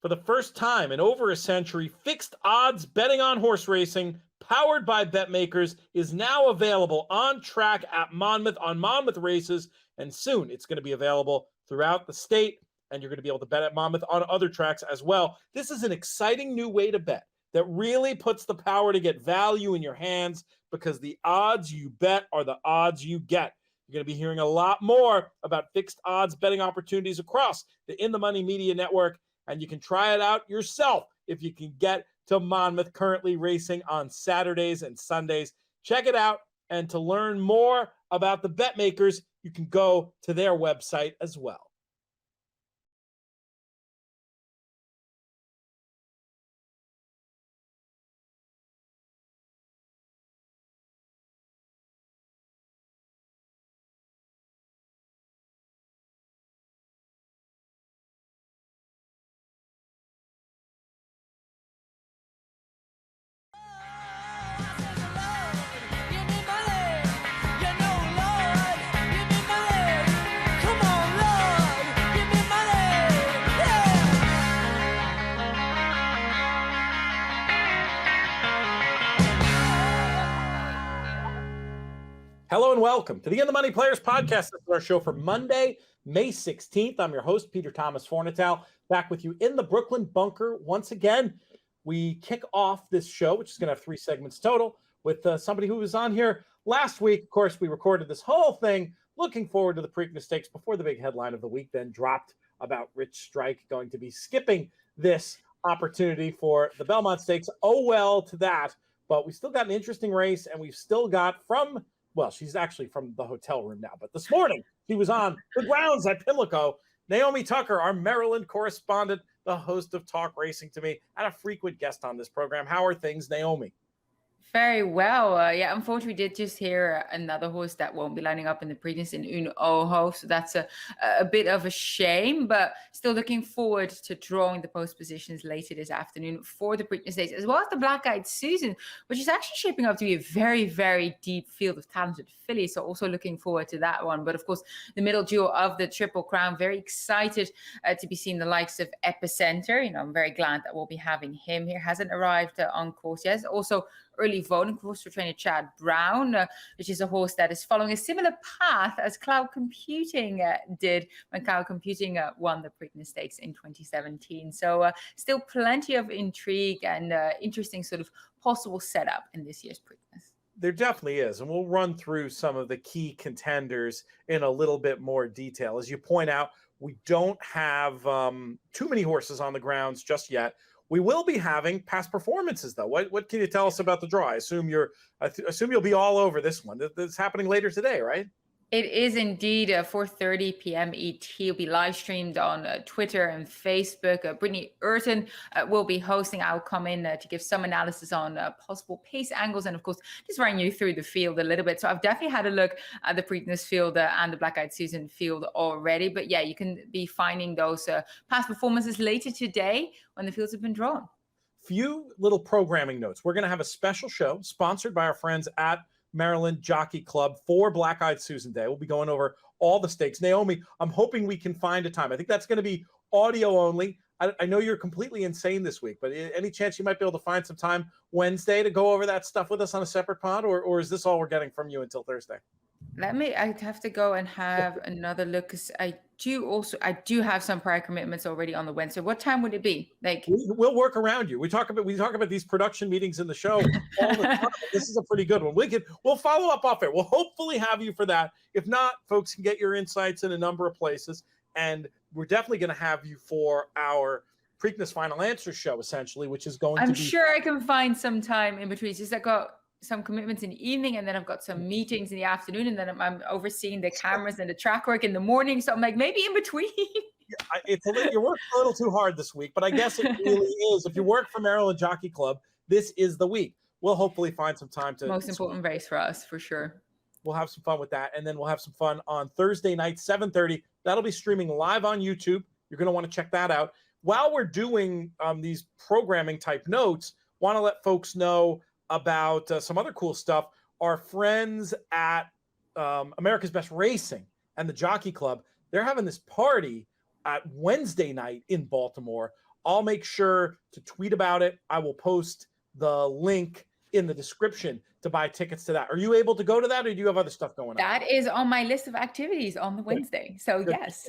For the first time in over a century, fixed odds betting on horse racing, powered by BetMakers, is now available on track at Monmouth on Monmouth races, and soon it's going to be available throughout the state, and you're going to be able to bet at Monmouth on other tracks as well. This is an exciting new way to bet that really puts the power to get value in your hands, because the odds you bet are the odds you get. You're going to be hearing a lot more about fixed odds betting opportunities across the In the Money Media Network, and you can try it out yourself if you can get to Monmouth, currently racing on Saturdays and Sundays. Check it out, and to learn more about the BetMakers, you can go to their website as well. Hello and welcome to the In the Money Players Podcast. This is our show for Monday, May 16th. I'm your host, Peter Thomas Fornatale, back with you in the Brooklyn bunker once again. We kick off this show, which is going to have 3 segments total, with somebody who was on here last week. Of course, we recorded this whole thing looking forward to the Preakness Stakes before the big headline of the week, then dropped about Rich Strike going to be skipping this opportunity for the Belmont Stakes. Oh, well to that. But we still got an interesting race, and we've still got well, she's actually from the hotel room now, but this morning she was on the grounds at Pimlico. Naomi Tukker, our Maryland correspondent, the host of Talk Racing to Me, and a frequent guest on this program. How are things, Naomi? Very well. Yeah, unfortunately, we did just hear another horse that won't be lining up in the Preakness in Un Ojo. So that's a bit of a shame, but still looking forward to drawing the post positions later this afternoon for the Preakness Stakes, as well as the Black-Eyed Susan, which is actually shaping up to be a very, very deep field of talented fillies. So also looking forward to that one. But of course, the middle duo of the Triple Crown, very excited to be seeing the likes of Epicenter. You know, I'm very glad that we'll be having him here. Hasn't arrived on course yet. Also, early voting course for trainer Chad Brown, which is a horse that is following a similar path as Cloud Computing did when Cloud Computing won the Preakness Stakes in 2017. So still plenty of intrigue and interesting sort of possible setup in this year's Preakness. There definitely is, and we'll run through some of the key contenders in a little bit more detail. As you point out, we don't have too many horses on the grounds just yet. We will be having past performances, though. What can you tell us about the draw? I assume you'll be all over this one. It's happening later today, right? It is indeed 4:30 p.m. ET. It'll be live streamed on Twitter and Facebook. Brittany Urton will be hosting. I'll come in to give some analysis on possible pace angles, and of course, just running you through the field a little bit. So I've definitely had a look at the Preakness field and the Black-Eyed Susan field already. But yeah, you can be finding those past performances later today when the fields have been drawn. Few little programming notes. We're going to have a special show sponsored by our friends at Maryland Jockey Club for Black-Eyed Susan Day. We'll be going over all the stakes. Naomi, I'm hoping we can find a time. I think that's going to be audio only. I know you're completely insane this week, but any chance you might be able to find some time Wednesday to go over that stuff with us on a separate pod, or is this all we're getting from you until Thursday? I'd have to go and have another look, because I do have some prior commitments already on the Wednesday. What time would it be? Like, we'll work around you. We talk about these production meetings in the show all the time. This is a pretty good one. We'll follow up off it. We'll hopefully have you for that. If not, folks can get your insights in a number of places, and we're definitely going to have you for our Preakness Final Answers Show, essentially, which is going to be. I'm sure I can find some time in between. It's just I got some commitments in the evening, and then I've got some meetings in the afternoon, and then I'm overseeing the cameras and the track work in the morning. So I'm like, maybe in between. You're working a little too hard this week, but I guess it really is. If you work for Maryland Jockey Club, this is the week. We'll hopefully find some time to. Most important race for us, for sure. We'll have some fun with that, and then we'll have some fun on Thursday night, 7:30. That'll be streaming live on YouTube. You're going to want to check that out. While we're doing these programming type notes, want to let folks know about some other cool stuff. Our friends at America's Best Racing and the Jockey Club, they're having this party at Wednesday night in Baltimore. I'll make sure to tweet about it. I will post the link in the description to buy tickets to that. Are you able to go to that, or do you have other stuff going on? That is on my list of activities on the Wednesday. So Good. yes.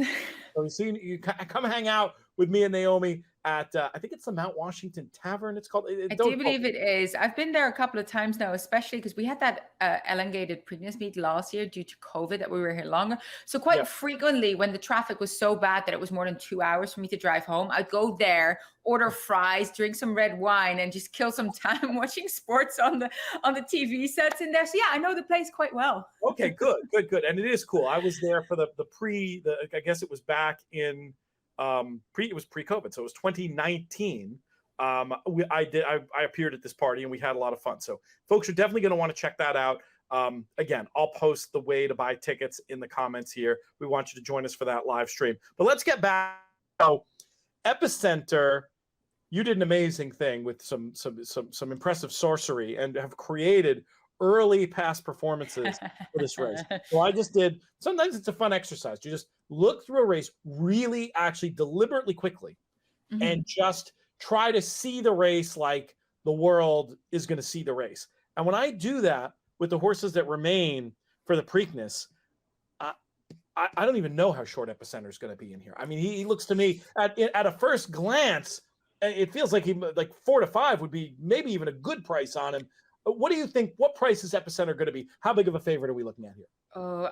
So you come hang out with me and Naomi at I think it's the Mount Washington Tavern. It's called. I do believe it is. I've been there a couple of times now, especially because we had that elongated Preakness meet last year due to COVID that we were here longer. So quite frequently when the traffic was so bad that it was more than 2 hours for me to drive home, I'd go there, order fries, drink some red wine, and just kill some time watching sports on the TV sets in there. So yeah, I know the place quite well. Okay, good. And it is cool. I was there for I guess it was back in it was pre-COVID, so it was 2019. I appeared at this party and we had a lot of fun. So folks are definitely going to want to check that out. Again, I'll post the way to buy tickets in the comments here. We want you to join us for that live stream. But let's get back. So, Epicenter, you did an amazing thing with some impressive sorcery and have created early past performances for this race. So I just did, sometimes it's a fun exercise. You just look through a race really actually deliberately quickly and just try to see the race like the world is going to see the race. And when I do that with the horses that remain for the Preakness, I don't even know how short Epicenter is going to be in here. I mean, he looks to me at a first glance, it feels like 4 to 5 would be maybe even a good price on him. What do you think? What price is Epicenter going to be? How big of a favorite are we looking at here? Oh,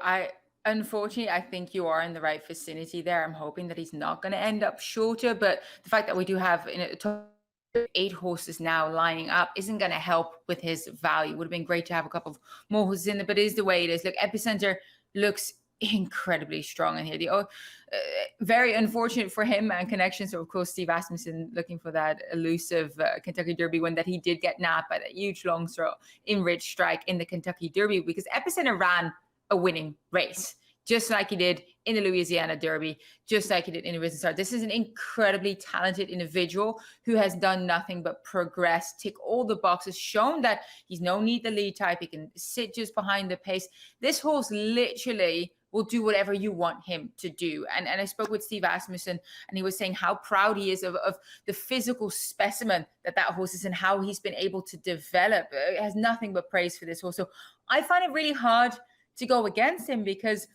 unfortunately, I think you are in the right vicinity there. I'm hoping that he's not going to end up shorter, but the fact that we do have a total of 8 horses now lining up isn't going to help with his value. It would have been great to have a couple of more horses in there, but it is the way it is. Look, Epicenter looks incredibly strong in here. Very unfortunate for him and connections. So of course, Steve Asmussen looking for that elusive Kentucky Derby win that he did get nabbed by that huge long throw in Rich Strike in the Kentucky Derby, because Epicenter ran a winning race, just like he did in the Louisiana Derby, just like he did in the Risen Star. This is an incredibly talented individual who has done nothing but progress, tick all the boxes, shown that he's no need the lead type. He can sit just behind the pace. This horse literally will do whatever you want him to do. And I spoke with Steve Asmussen, and he was saying how proud he is of the physical specimen that horse is and how he's been able to develop. It has nothing but praise for this horse. So I find it really hard to go against him, because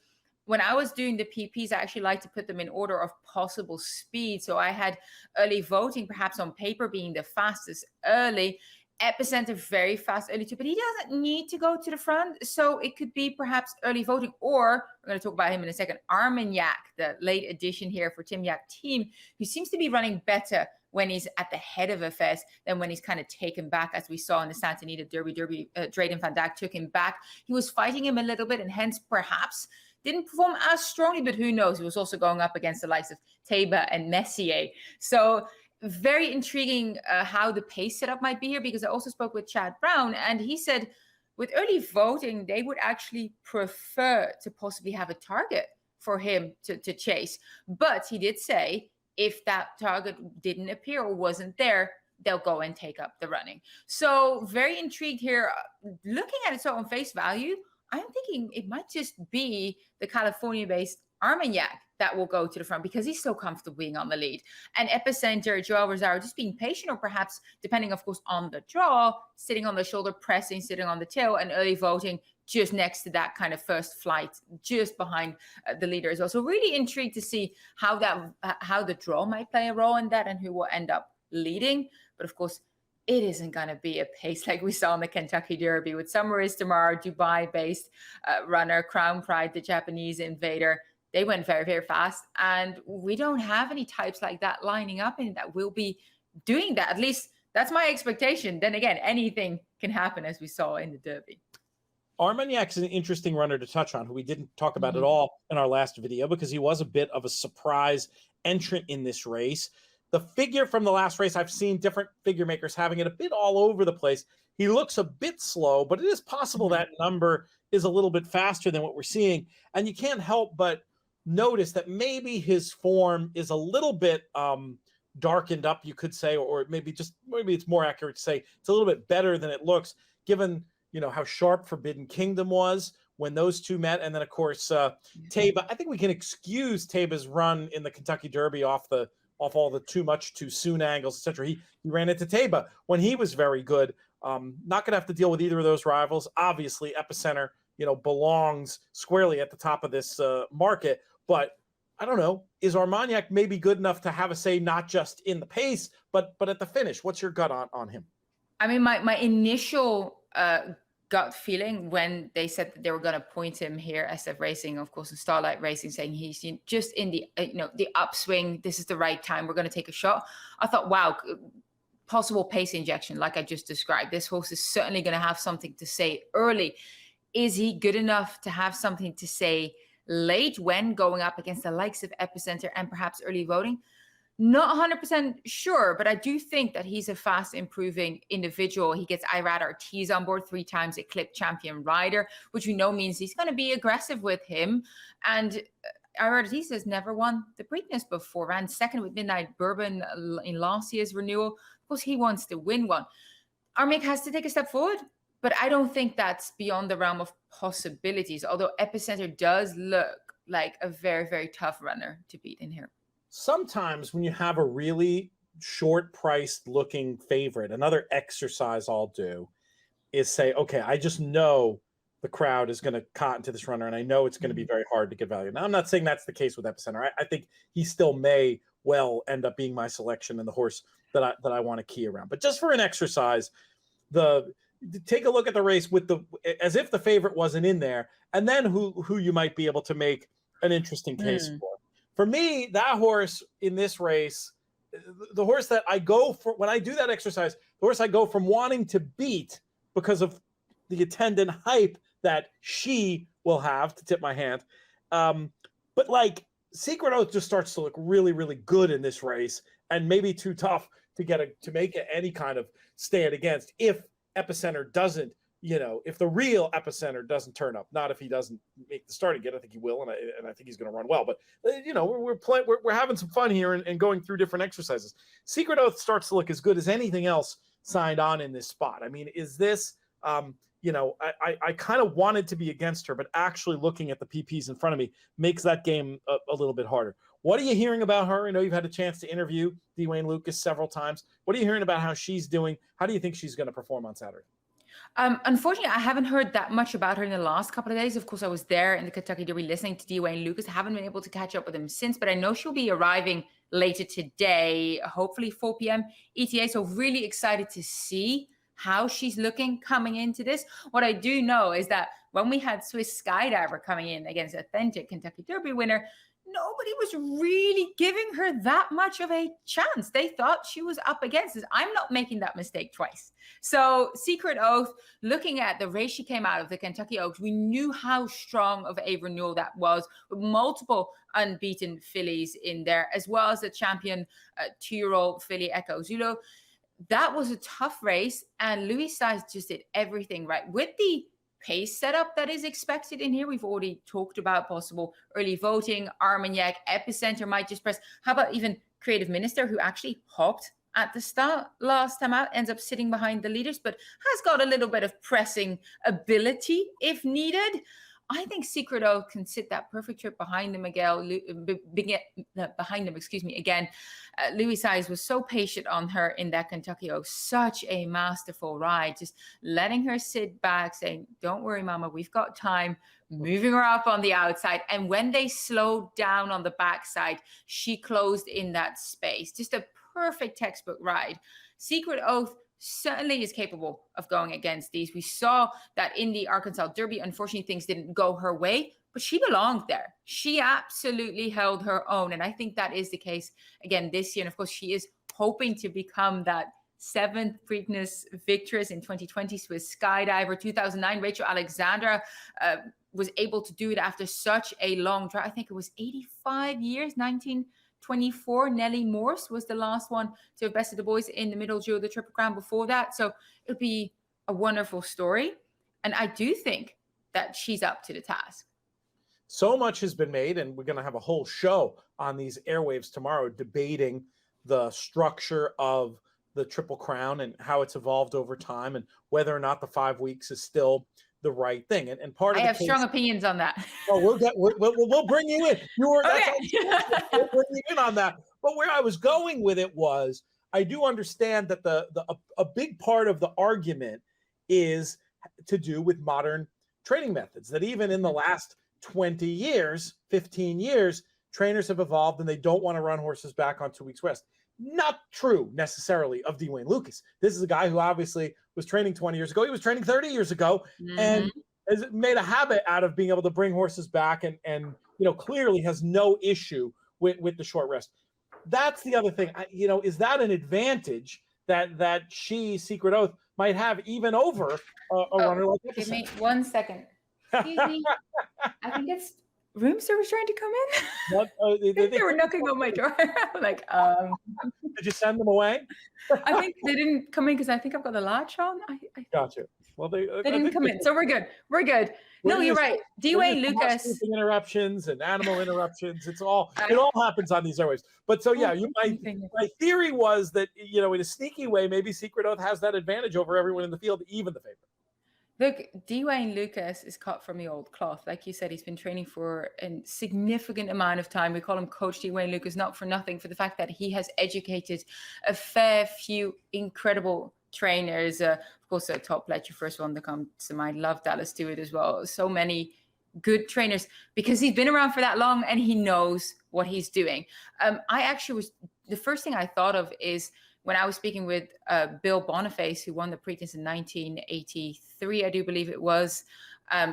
when I was doing the PPs, I actually like to put them in order of possible speed. So I had early voting, perhaps on paper, being the fastest early. Epicenter very fast early too, but he doesn't need to go to the front. So it could be perhaps early voting, or we're going to talk about him in a second, Armagnac, the late addition here for Tim Yak team, who seems to be running better when he's at the head of affairs than when he's kind of taken back, as we saw in the Santa Anita Derby. Drayden Van Dyke took him back. He was fighting him a little bit, and hence perhaps didn't perform as strongly, but who knows? He was also going up against the likes of Taba and Messier. So very intriguing how the pace setup might be here, because I also spoke with Chad Brown, and he said with early voting, they would actually prefer to possibly have a target for him to chase. But he did say if that target didn't appear or wasn't there, they'll go and take up the running. So very intrigued here. Looking at it so on face value, I'm thinking it might just be the California-based Armagnac that will go to the front, because he's so comfortable being on the lead. And Epicenter, Joel Rosario, just being patient, or perhaps, depending, of course, on the draw, sitting on the shoulder, pressing, sitting on the tail, and early voting just next to that kind of first flight, just behind the leader as well. So really intrigued to see how the draw might play a role in that, and who will end up leading. But of course, it isn't going to be a pace like we saw in the Kentucky Derby with Summer Is Tomorrow, Dubai-based runner, Crown Pride, the Japanese invader. They went very, very fast, and we don't have any types like that lining up and that will be doing that. At least that's my expectation. Then again, anything can happen, as we saw in the Derby. Armagnac's an interesting runner to touch on, who we didn't talk about at all in our last video, because he was a bit of a surprise entrant in this race. The figure from the last race, I've seen different figure makers having it a bit all over the place. He looks a bit slow, but it is possible that number is a little bit faster than what we're seeing. And you can't help but notice that maybe his form is a little bit darkened up, you could say, or maybe it's more accurate to say it's a little bit better than it looks, given how sharp Forbidden Kingdom was when those two met. And then, of course, Taiba. I think we can excuse Taiba's run in the Kentucky Derby off all the too much too soon angles, etc. He ran into Taiba when he was very good. Not going to have to deal with either of those rivals. Obviously, Epicenter, belongs squarely at the top of this market. But I don't know, is Armagnac maybe good enough to have a say not just in the pace, but at the finish? What's your gut on him? I mean, my initial gut feeling when they said that they were going to point him here, SF Racing, of course, and Starlight Racing, saying he's just in the the upswing. This is the right time. We're going to take a shot. I thought, wow, possible pace injection, like I just described. This horse is certainly going to have something to say early. Is he good enough to have something to say late when going up against the likes of Epicenter and perhaps early voting? Not 100% sure, but I do think that he's a fast improving individual. He gets Irad Ortiz on board, 3 times Eclipse champion rider, which we know means he's going to be aggressive with him. And Irad Ortiz has never won the Preakness before, ran second with Midnight Bourbon in last year's renewal. Of course, he wants to win one. Armagnac has to take a step forward, but I don't think that's beyond the realm of possibilities, although Epicenter does look like a very, very tough runner to beat in here. Sometimes when you have a really short-priced looking favorite, another exercise I'll do is say, okay, I just know the crowd is going to cotton to this runner, and I know it's going to be very hard to get value. Now, I'm not saying that's the case with Epicenter. I think he still may well end up being my selection and the horse that I want to key around. But just for an exercise, take a look at the race as if the favorite wasn't in there, and then who you might be able to make an interesting case for. For me, that horse in this race, the horse that I go for when I do that exercise, the horse I go from wanting to beat because of the attendant hype that she will have, to tip my hand. But like Secret Oath just starts to look really, really good in this race, and maybe too tough to make any kind of stand against if Epicenter doesn't, if the real Epicenter doesn't turn up. Not if he doesn't make the start again. I think he will, and I think he's going to run well. But we're having some fun here and going through different exercises. Secret Oath starts to look as good as anything else signed on in this spot. I mean, is this? I kind of wanted to be against her, but actually looking at the PPs in front of me makes that game a little bit harder. What are you hearing about her? I know you've had a chance to interview Dwayne Lucas several times. What are you hearing about how she's doing? How do you think she's going to perform on Saturday? Unfortunately, I haven't heard that much about her in the last couple of days. Of course, I was there in the Kentucky Derby listening to Dwayne Lucas. I haven't been able to catch up with him since, but I know she'll be arriving later today, hopefully 4 p.m. ETA. So really excited to see how she's looking coming into this. What I do know is that when we had Swiss Skydiver coming in against authentic Kentucky Derby winner, nobody was really giving her that much of a chance. They thought she was up against this. I'm not making that mistake twice. So Secret Oath, looking at the race she came out of, the Kentucky Oaks, we knew how strong of a renewal that was, with multiple unbeaten fillies in there, as well as the champion 2-year-old filly Echo Zulu. That was a tough race, and Louis Size just did everything right. With the pace setup that is expected in here, we've already talked about possible early voting, Armagnac, Epicenter might just press. How about even Creative Minister, who actually hopped at the start last time out, ends up sitting behind the leaders, but has got a little bit of pressing ability if needed. I think Secret Oath can sit that perfect trip behind them again. Louis Size was so patient on her in that Kentucky Oaks. Such a masterful ride. Just letting her sit back, saying, don't worry, mama, we've got time. Moving her up on the outside. And when they slowed down on the backside, she closed in that space. Just a perfect textbook ride. Secret Oath certainly is capable of going against these. We saw that in the Arkansas Derby. Unfortunately, things didn't go her way, but she belonged there. She absolutely held her own. And I think that is the case again this year. And of course, she is hoping to become that 7th Preakness victress in 2020 Swiss Skydiver. 2009, Rachel Alexandra was able to do it after such a long drive. I think it was 85 years, 1924. Nellie Morse was the last one to have bested the boys in the middle due of the Triple Crown before that. So it'll be a wonderful story. And I do think that she's up to the task. So much has been made, and we're going to have a whole show on these airwaves tomorrow debating the structure of the Triple Crown and how it's evolved over time and whether or not the 5 weeks is still the right thing. And part of I the have case, strong opinions on that. well, we'll bring you in. Okay. We'll bring you in on that. But where I was going with it was, I do understand that a big part of the argument is to do with modern training methods, that even in the last 20 years, 15 years, trainers have evolved and they don't want to run horses back on 2 weeks rest. Not true necessarily of Dwayne Lucas. This is a guy who obviously was training 20 years ago. He was training 30 years ago and has made a habit out of being able to bring horses back and clearly has no issue with the short rest. That's the other thing. Is that an advantage that she, Secret Oath, might have even over a runner like Epicenter? Give me 1 second. Excuse me. I think it's room service trying to come in. They were knocking on my door. Like, did you send them away? I think they didn't come in because I think I've got the latch on. I Gotcha. Well, they didn't come in, so we're good. We're good. No, you're right. Dwayne Lucas. Interruptions and animal interruptions. It all happens on these airwaves. But so yeah, my theory was that in a sneaky way, maybe Secret Oath has that advantage over everyone in the field, even the favorite. Look, Dwayne Lucas is cut from the old cloth. Like you said, he's been training for a significant amount of time. We call him Coach Dwayne Lucas, not for nothing, for the fact that he has educated a fair few incredible trainers. Of course, Top Fletcher, first one that comes to mind. Love Dallas Stewart as well. So many good trainers because he's been around for that long and he knows what he's doing. The first thing I thought of is when I was speaking with Bill Boniface, who won the Preakness in 1983, I do believe it was,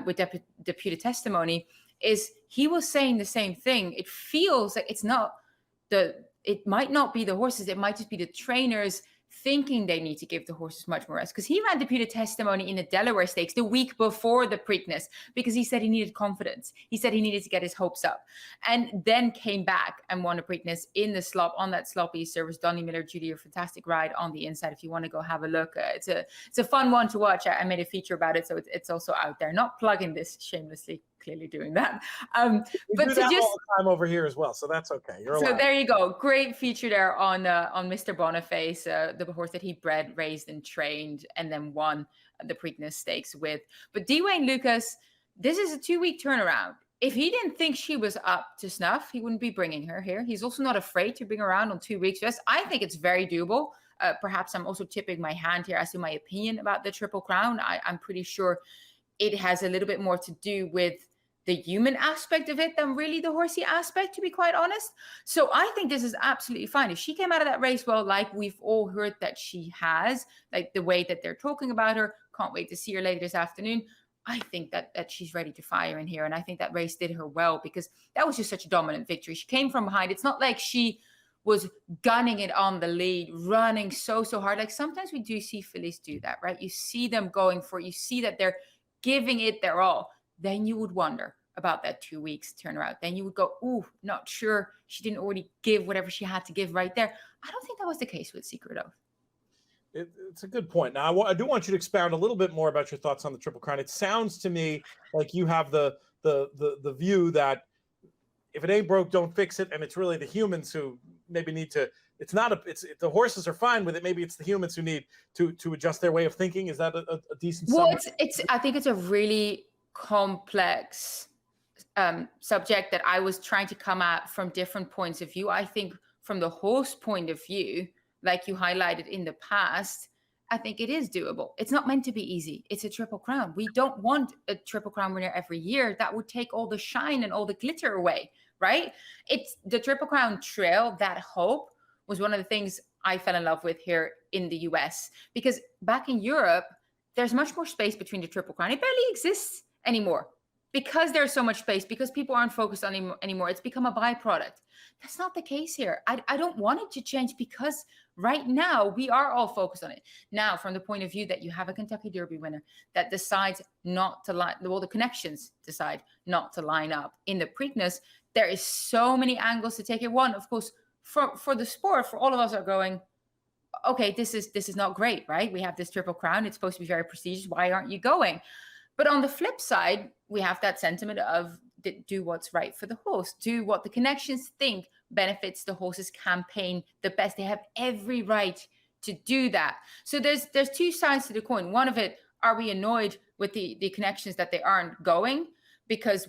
with deputed testimony, is he was saying the same thing. It feels like it might not be the horses, it might just be the trainers thinking they need to give the horses much more rest. Because he ran deputed testimony in the Delaware Stakes the week before the Preakness because he said he needed confidence. He said he needed to get his hopes up. And then came back and won a Preakness in the slop on that sloppy service. Donnie Miller, Judy, a fantastic ride on the inside. If you want to go have a look, it's a fun one to watch. I made a feature about it, so it's also out there. Not plugging this shamelessly, clearly doing that. But do that all the time over here as well, so that's okay. You're allowed. So there you go. Great feature there on Mr. Boniface, the horse that he bred, raised, and trained, and then won the Preakness Stakes with. But Dwayne Lucas, this is a 2-week turnaround. If he didn't think she was up to snuff, he wouldn't be bringing her here. He's also not afraid to bring her around on 2 weeks rest. I think it's very doable. Perhaps I'm also tipping my hand here as to my opinion about the Triple Crown. I'm pretty sure it has a little bit more to do with the human aspect of it than really the horsey aspect, to be quite honest. So I think this is absolutely fine. If she came out of that race well, like we've all heard that she has, like the way that they're talking about her, can't wait to see her later this afternoon, I think that she's ready to fire in here. And I think that race did her well because that was just such a dominant victory. She came from behind. It's not like she was gunning it on the lead, running so hard. Like sometimes we do see fillies do that, right? You see them going for it. You see that they're giving it their all. Then you would wonder about that 2 weeks turnaround. Then you would go, ooh, not sure she didn't already give whatever she had to give right there. I don't think that was the case with Secret Oath. It's a good point. Now, I do want you to expound a little bit more about your thoughts on the Triple Crown. It sounds to me like you have the view that if it ain't broke, don't fix it, and it's really the humans who maybe need to. It's the horses are fine with it. Maybe it's the humans who need to adjust their way of thinking. Is that a decent? Well, I think it's a really complex subject that I was trying to come at from different points of view. I think from the horse point of view, like you highlighted in the past, I think it is doable. It's not meant to be easy. It's a Triple Crown. We don't want a Triple Crown winner every year. That would take all the shine and all the glitter away, right? It's the Triple Crown trail, that hope was one of the things I fell in love with here in the US, because back in Europe, there's much more space between the Triple Crown. It barely exists anymore because there's so much space, because people aren't focused on it anymore. It's become a byproduct. That's not the case here. I don't want it to change because right now we are all focused on it. Now, from the point of view that you have a Kentucky Derby winner that decides not to line, well, the connections decide not to line up in the Preakness, there is so many angles to take it. One, of course, for the sport, for all of us are going, okay, this is not great, right? We have this Triple Crown. It's supposed to be very prestigious. Why aren't you going? But on the flip side, we have that sentiment of do what's right for the horse, do what the connections think benefits the horse's campaign the best. They have every right to do that. So there's two sides to the coin. One of it, are we annoyed with the connections that they aren't going because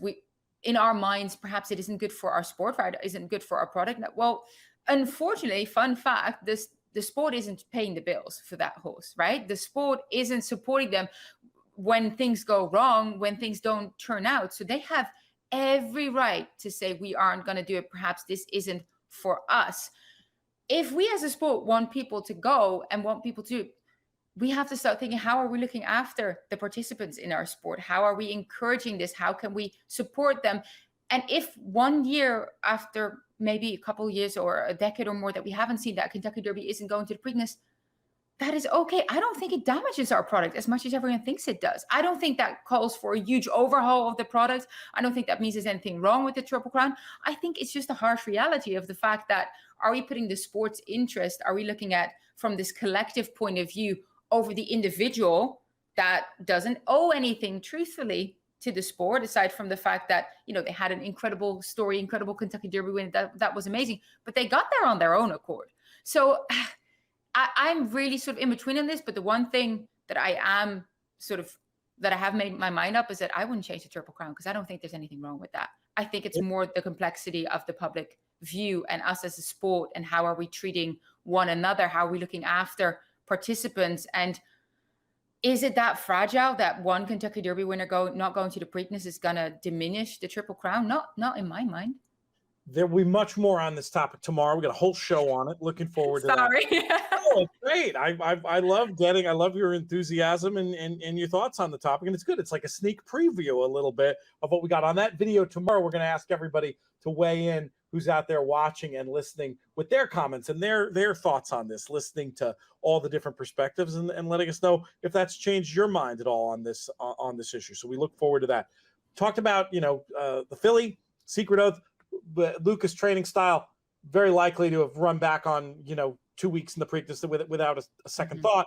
in our minds, perhaps it isn't good for our sport, right? It isn't good for our product. Well, unfortunately, fun fact, the sport isn't paying the bills for that horse, right? The sport isn't supporting them when things go wrong, when things don't turn out. So they have every right to say, we aren't going to do it. Perhaps this isn't for us. If we as a sport want people to go and want people to, we have to start thinking, how are we looking after the participants in our sport? How are we encouraging this? How can we support them? And if 1 year after maybe a couple of years or a decade or more that we haven't seen that Kentucky Derby isn't going to the Preakness, that is okay. I don't think it damages our product as much as everyone thinks it does. I don't think that calls for a huge overhaul of the product. I don't think that means there's anything wrong with the Triple Crown. I think it's just a harsh reality of the fact that, are we putting the sport's interest, are we looking at from this collective point of view over the individual that doesn't owe anything truthfully to the sport, aside from the fact that, they had an incredible story, incredible Kentucky Derby win. That was amazing, but they got there on their own accord. So I'm really sort of in between on this, but the one thing that I have made my mind up is that I wouldn't change the Triple Crown because I don't think there's anything wrong with that. I think it's more the complexity of the public view and us as a sport and how are we treating one another? How are we looking after participants? And is it that fragile that one Kentucky Derby winner not going to the Preakness is going to diminish the Triple Crown? Not in my mind. There will be much more on this topic tomorrow. We got a whole show on it. Looking forward to that. Sorry. Oh, it's great. I love your enthusiasm and your thoughts on the topic. And it's good. It's like a sneak preview a little bit of what we got on that video tomorrow. We're going to ask everybody to weigh in who's out there watching and listening with their comments and their thoughts on this, listening to all the different perspectives and letting us know if that's changed your mind at all on this issue. So we look forward to that. Talked about, the filly, Secret Oath, but Lucas training style, very likely to have run back on, 2 weeks in the Preakness without a second thought.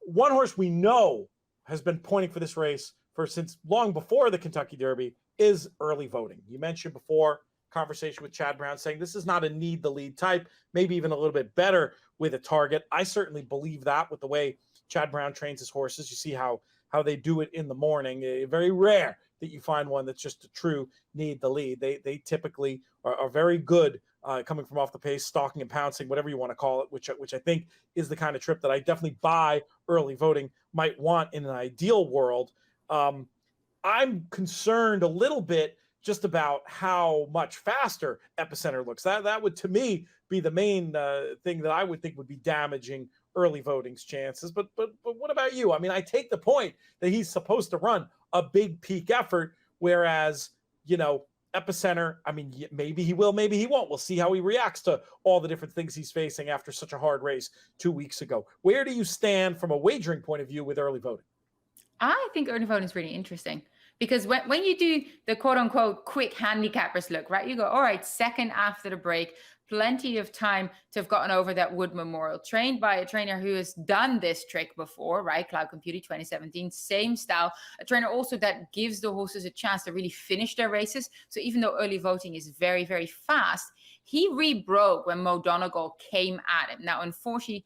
One horse we know has been pointing for this race since long before the Kentucky Derby is early voting. You mentioned before, conversation with Chad Brown saying this is not a need the lead type, maybe even a little bit better with a target. I certainly believe that with the way Chad Brown trains his horses. You see how they do it in the morning. Very rare that you find one that's just a true need the lead. They typically are very good coming from off the pace, stalking and pouncing, whatever you want to call it, which I think is the kind of trip that I definitely buy early voting might want in an ideal world. I'm concerned a little bit just about how much faster Epicenter looks. That would, to me, be the main thing that I would think would be damaging early voting's chances. But what about you? I mean, I take the point that he's supposed to run a big peak effort, whereas, Epicenter, I mean, maybe he will, maybe he won't. We'll see how he reacts to all the different things he's facing after such a hard race 2 weeks ago. Where do you stand from a wagering point of view with early voting? I think early voting is really interesting because when you do the quote unquote quick handicappers look, right, you go, all right, second after the break, plenty of time to have gotten over that Wood Memorial, trained by a trainer who has done this trick before, right? Cloud Computer 2017, same style, a trainer also that gives the horses a chance to really finish their races. So even though early voting is very, very fast, he rebroke when Mo Donegal came at him. Now, unfortunately,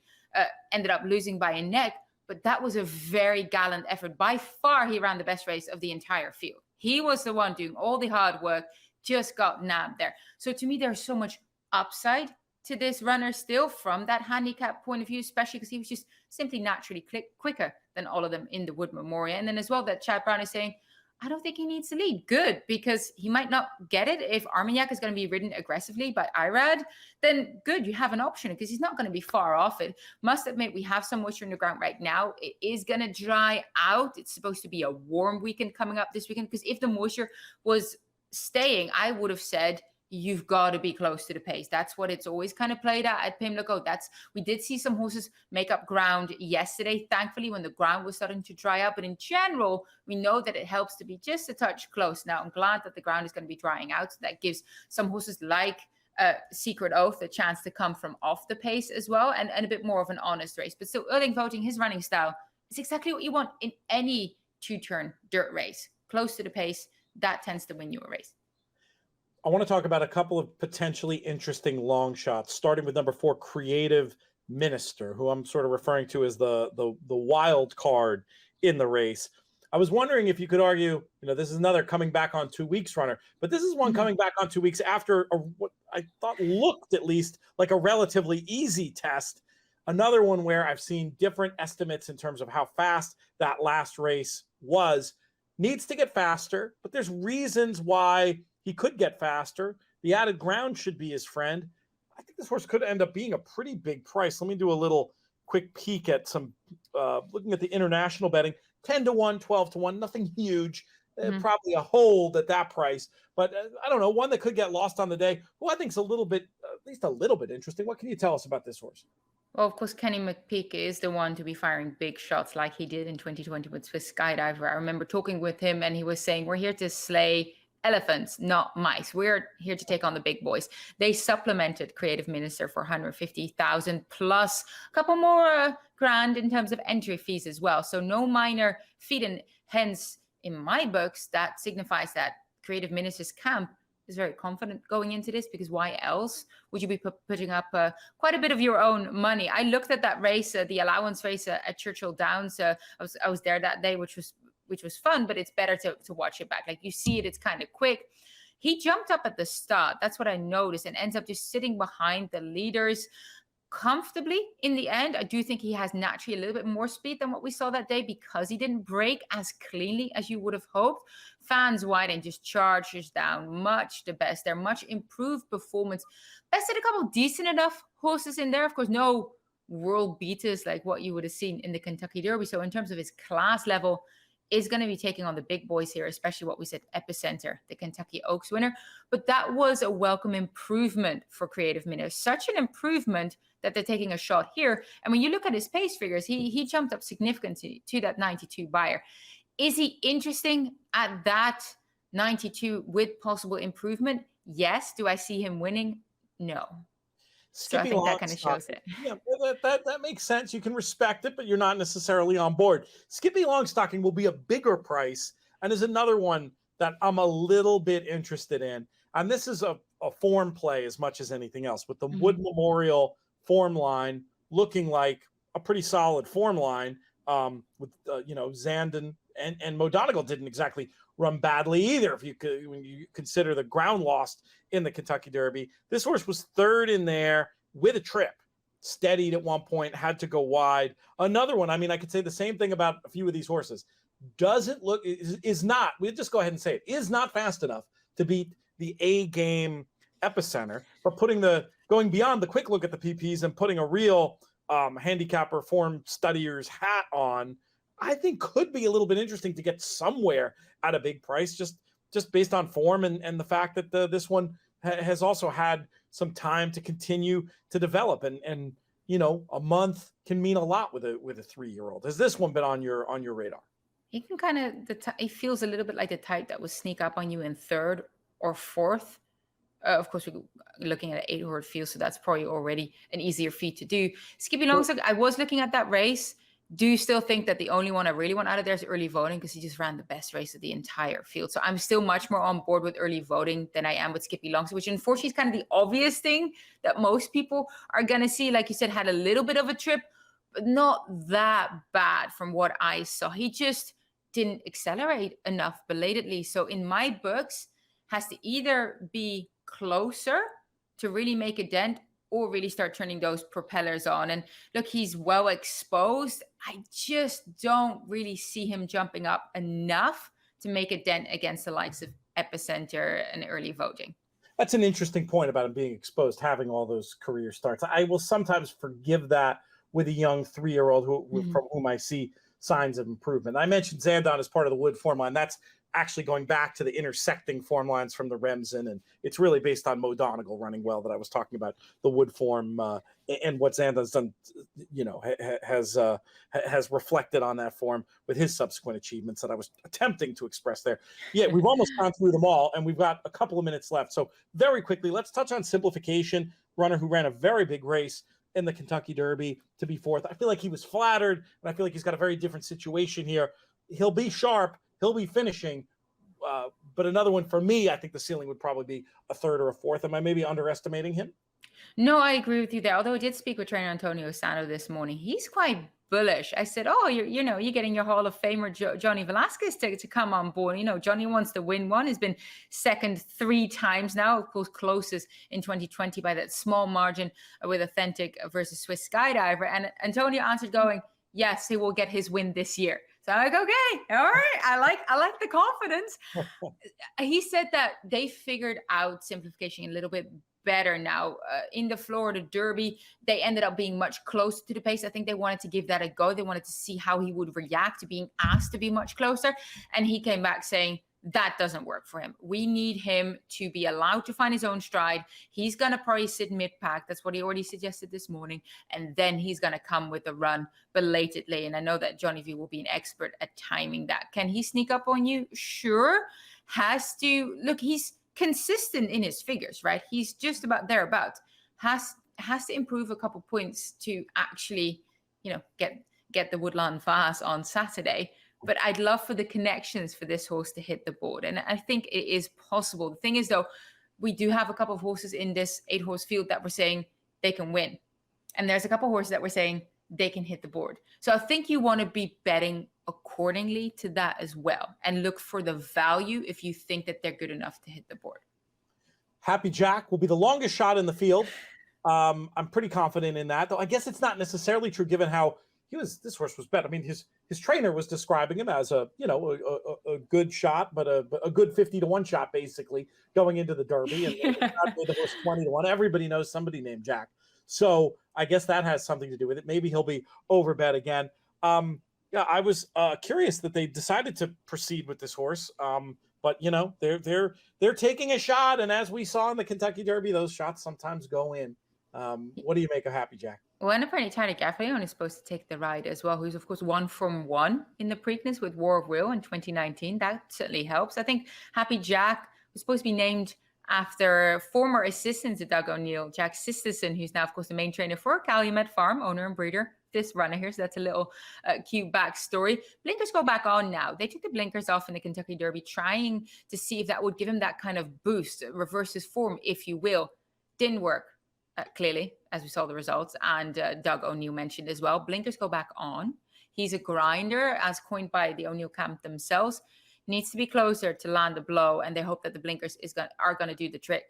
ended up losing by a neck, but that was a very gallant effort. By far, he ran the best race of the entire field. He was the one doing all the hard work, just got nabbed there. So to me, there's so much upside to this runner still from that handicap point of view, especially because he was just simply naturally quicker than all of them in the Wood Memorial. And then as well that Chad Brown is saying, I don't think he needs to lead. Good, because he might not get it. If Armagnac is going to be ridden aggressively by Irad, then good, you have an option because he's not going to be far off it. Must admit, we have some moisture in the ground right now. It is going to dry out. It's supposed to be a warm weekend coming up this weekend because if the moisture was staying, I would have said, you've got to be close to the pace. That's what it's always kind of played at Pimlico. We did see some horses make up ground yesterday, thankfully, when the ground was starting to dry out. But in general, we know that it helps to be just a touch close. Now, I'm glad that the ground is going to be drying out. So that gives some horses like Secret Oath a chance to come from off the pace as well and a bit more of an honest race. But still, early voting, his running style is exactly what you want in any two-turn dirt race. Close to the pace, that tends to win you a race. I want to talk about a couple of potentially interesting long shots, starting with number 4, Creative Minister, who I'm sort of referring to as the wild card in the race. I was wondering if you could argue, this is another coming back on 2 weeks runner, but this is one coming back on 2 weeks after what I thought looked at least like a relatively easy test. Another one where I've seen different estimates in terms of how fast that last race was. Needs to get faster, but there's reasons why he could get faster. The added ground should be his friend. I think this horse could end up being a pretty big price. Let me do a little quick peek at some, looking at the international betting, 10-1, 12-1, nothing huge, probably a hold at that price. But I don't know, one that could get lost on the day, who I think is a little bit, at least a little bit interesting. What can you tell us about this horse? Well, of course, Kenny McPeak is the one to be firing big shots like he did in 2020 with Swiss Skydiver. I remember talking with him and he was saying, we're here to slay elephants, not mice. We're here to take on the big boys. They supplemented Creative Minister for 150,000 plus a couple more grand in terms of entry fees as well. So no minor feat, and hence in my books, that signifies that Creative Minister's camp is very confident going into this, because why else would you be putting up quite a bit of your own money? I looked at that race, the allowance race at Churchill Downs. I was there that day, which was fun, but it's better to watch it back. Like you see it, it's kind of quick. He jumped up at the start. That's what I noticed, and ends up just sitting behind the leaders comfortably in the end. I do think he has naturally a little bit more speed than what we saw that day, because he didn't break as cleanly as you would have hoped. Fans wide and just charges down, much the best. They're much improved performance. Bested a couple decent enough horses in there. Of course, no world beaters like what you would have seen in the Kentucky Derby. So in terms of his class level, is going to be taking on the big boys here, especially what we said, Epicenter, the Kentucky Oaks winner. But that was a welcome improvement for Creative Minister. Such an improvement that they're taking a shot here. And when you look at his pace figures, he jumped up significantly to that 92 buyer. Is he interesting at that 92 with possible improvement? Yes. Do I see him winning? No. So I think that kind of shows it. Yeah, that makes sense. You can respect it, but you're not necessarily on board. Skippy Longstocking will be a bigger price, and is another one that I'm a little bit interested in. And this is a form play as much as anything else, with the Wood Memorial form line looking like a pretty solid form line. With Zandon and Mo Donegal didn't exactly run badly either, when you consider the ground lost in the Kentucky Derby. This horse was third in there with a trip, steadied at one point, had to go wide. Another one, I mean, I could say the same thing about a few of these horses. Doesn't look, is not, we'll just go ahead and say it, is not fast enough to beat the A-game Epicenter, but going beyond the quick look at the PPs and putting a real handicapper form studier's hat on, I think could be a little bit interesting to get somewhere at a big price, just based on form and the fact that this one has also had some time to continue to develop, and a month can mean a lot with a 3-year-old. Has this one been on your radar? He can kind of, he feels a little bit like the type that would sneak up on you in third or fourth. Of course, we're looking at an 8-horse field, so that's probably already an easier feat to do. Skippy Longstock, I was looking at that race. Do you still think that the only one I really want out of there is early voting, because he just ran the best race of the entire field? So I'm still much more on board with early voting than I am with Skippy Longstock, which unfortunately is kind of the obvious thing that most people are going to see. Like you said, had a little bit of a trip, but not that bad from what I saw. He just didn't accelerate enough belatedly. So in my books, has to either be closer to really make a dent, or really start turning those propellers on. And look, he's well exposed. I just don't really see him jumping up enough to make a dent against the likes of Epicenter and early voting. That's an interesting point about him being exposed, having all those career starts. I will sometimes forgive that with a young 3-year-old from whom I see signs of improvement. I mentioned Zandon as part of the Wood form line. That's actually going back to the intersecting form lines from the Remsen, and it's really based on Mo Donegal running well that I was talking about, the Wood form, and what Zandon's done, has reflected on that form with his subsequent achievements that I was attempting to express there. Yeah, we've almost gone through them all, and we've got a couple of minutes left. So very quickly, let's touch on Simplification, runner who ran a very big race in the Kentucky Derby to be fourth. I feel like he was flattered, and I feel like he's got a very different situation here. He'll be sharp. He'll be finishing, but another one for me, I think the ceiling would probably be a third or a fourth. Am I maybe underestimating him? No, I agree with you there. Although I did speak with trainer Antonio Sano this morning, he's quite bullish. I said, oh, you're getting your Hall of Famer Johnny Velasquez to come on board. Johnny wants to win one. He's been second 3 times now. Of course, closest in 2020 by that small margin with Authentic versus Swiss Skydiver. And Antonio answered going, yes, he will get his win this year. So I'm like, okay, all right. I like the confidence. He said that they figured out simplification a little bit better now. In the Florida Derby, they ended up being much closer to the pace. I think they wanted to give that a go. They wanted to see how he would react to being asked to be much closer. And he came back saying, that doesn't work for him. We need him to be allowed to find his own stride. He's going to probably sit mid-pack. That's what he already suggested this morning. And then he's going to come with a run belatedly. And I know that Johnny V will be an expert at timing that. Can he sneak up on you? Sure. Has to. Look, he's consistent in his figures, right? He's just about thereabouts. Has to improve a couple points to actually, get the Woodland Fast on Saturday. But I'd love for the connections for this horse to hit the board. And I think it is possible. The thing is, though, we do have a couple of horses in this 8-horse field that we're saying they can win. And there's a couple of horses that we're saying they can hit the board. So I think you want to be betting accordingly to that as well. And look for the value if you think that they're good enough to hit the board. Happy Jack will be the longest shot in the field. I'm pretty confident in that, though I guess it's not necessarily true given how this horse was bet. I mean, his trainer was describing him as a good shot, but a good 50-1 shot basically going into the Derby, and the horse 20-1. Everybody knows somebody named Jack, so I guess that has something to do with it. Maybe he'll be overbet again. I was curious that they decided to proceed with this horse, but they're taking a shot, and as we saw in the Kentucky Derby, those shots sometimes go in. What do you make of Happy Jack? Well, and apparently Tyler Gaffalione is supposed to take the ride as well, who's, of course, 1 from 1 in the Preakness with War of Will in 2019. That certainly helps. I think Happy Jack was supposed to be named after former assistant to Doug O'Neill, Jack Sisterson, who's now, of course, the main trainer for Calumet Farm, owner and breeder this runner here. So that's a little cute backstory. Blinkers go back on now. They took the blinkers off in the Kentucky Derby, trying to see if that would give him that kind of boost, reverse his form, if you will. Didn't work. Clearly, as we saw the results, and Doug O'Neill mentioned as well, blinkers go back on. He's a grinder, as coined by the O'Neill camp themselves. Needs to be closer to land the blow, and they hope that the blinkers are going to do the trick.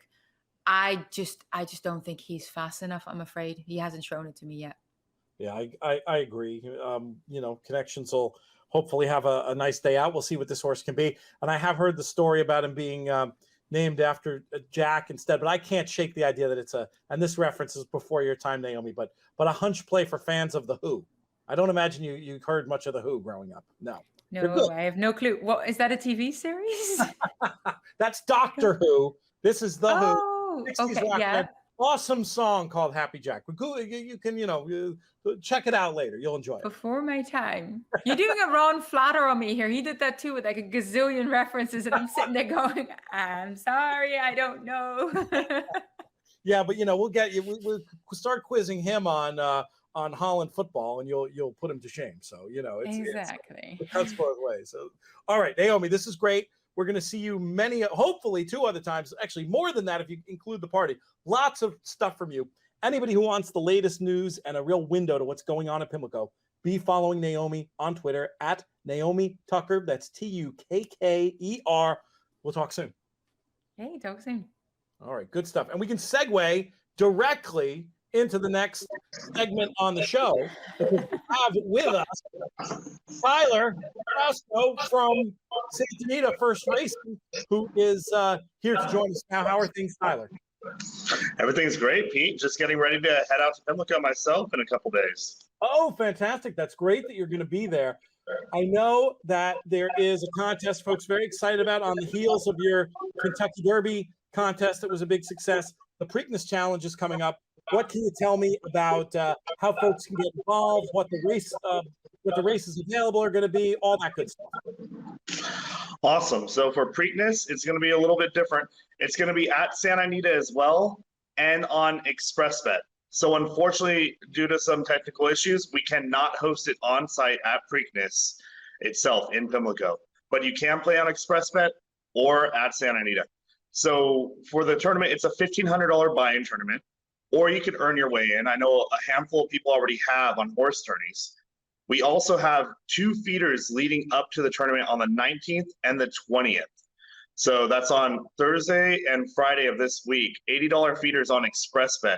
I just don't think he's fast enough. I'm afraid he hasn't shown it to me yet. Yeah, I agree. Connections will hopefully have a nice day out. We'll see what this horse can be. And I have heard the story about him being named after Jack instead, but I can't shake the idea that it's and this reference is before your time, Naomi, but a hunch play for fans of The Who. I don't imagine you heard much of The Who growing up. No, I have no clue. What is that, a TV series? That's Doctor Who. This is The Who. Okay, yeah. Awesome song called Happy Jack. You can check it out later. You'll enjoy it. Before my time. You're doing a Ron Flatter on me here. He did that too with like a gazillion references, and I'm sitting there going, I'm sorry, I don't know. Yeah, but we'll get you. We'll start quizzing him on Holland football, and you'll put him to shame. So exactly. It cuts both ways. So, all right, Naomi, this is great. We're going to see you hopefully 2 other times, actually more than that if you include the party. Lots of stuff from you. Anybody who wants the latest news and a real window to what's going on at Pimlico, be following Naomi on Twitter at Naomi Tukker. That's Tukker. We'll talk soon. Hey, talk soon. All right, good stuff. And we can segue directly into the next segment on the show, because we have with us Tyler Frausto from Santa Anita First Racing, who is here to join us now. How are things, Tyler? Everything's great, Pete. Just getting ready to head out to Pimlico myself in a couple days. Oh, fantastic. That's great that you're going to be there. I know that there is a contest folks very excited about on the heels of your Kentucky Derby contest that was a big success. The Preakness Challenge is coming up. What can you tell me about how folks can get involved, what the races available are going to be, all that good stuff? Awesome. So for Preakness, it's going to be a little bit different. It's going to be at Santa Anita as well and on Xpressbet. So unfortunately, due to some technical issues, we cannot host it on site at Preakness itself in Pimlico. But you can play on Xpressbet or at Santa Anita. So for the tournament, it's a $1,500 buy-in tournament, or you could earn your way in. I know a handful of people already have on horse tourneys. We also have 2 feeders leading up to the tournament on the 19th and the 20th. So that's on Thursday and Friday of this week. $80 feeders on Xpressbet.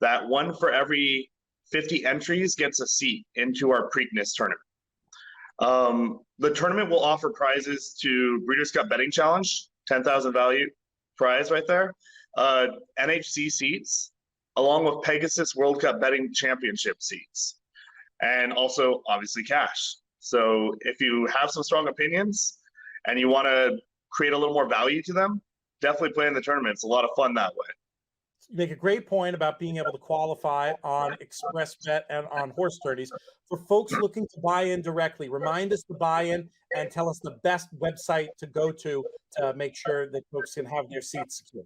That one for every 50 entries gets a seat into our Preakness tournament. The tournament will offer prizes to Breeders' Cup Betting Challenge, 10,000 value prize right there, NHC seats, along with Pegasus World Cup Betting Championship seats, and also obviously cash. So if you have some strong opinions and you want to create a little more value to them, definitely play in the tournament. It's a lot of fun that way. You make a great point about being able to qualify on Xpressbet and on horse tourneys. For folks looking to buy in directly, remind us to buy in and tell us the best website to go to make sure that folks can have their seats secure.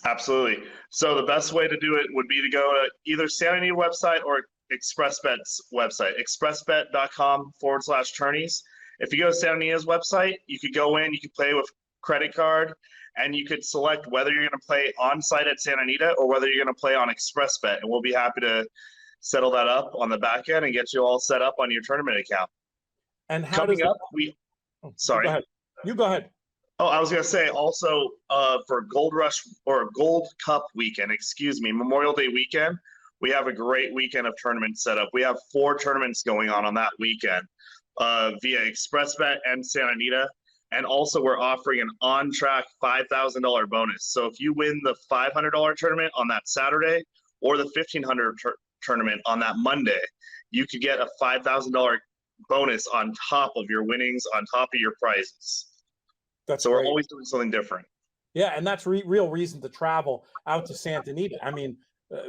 Absolutely. So the best way to do it would be to go to either Santa Anita website or Xpressbet's website, xpressbet.com/tourneys. If you go to Santa Anita's website, you could go in, you could play with credit card, and you could select whether you're going to play on site at Santa Anita or whether you're going to play on Xpressbet. And we'll be happy to settle that up on the back end and get you all set up on your tournament account. And how Coming up, sorry. Go ahead. You go ahead. Oh, I was going to say also for Gold Rush or Gold Cup weekend, Memorial Day weekend, we have a great weekend of tournaments set up. We have 4 tournaments going on that weekend via Xpressbet and Santa Anita. And also we're offering an on-track $5,000 bonus. So if you win the $500 tournament on that Saturday or the $1,500 tournament on that Monday, you could get a $5,000 bonus on top of your winnings, on top of your prizes. That's so great. We're always doing something different. Yeah, and that's real reason to travel out to Santa Anita. I mean,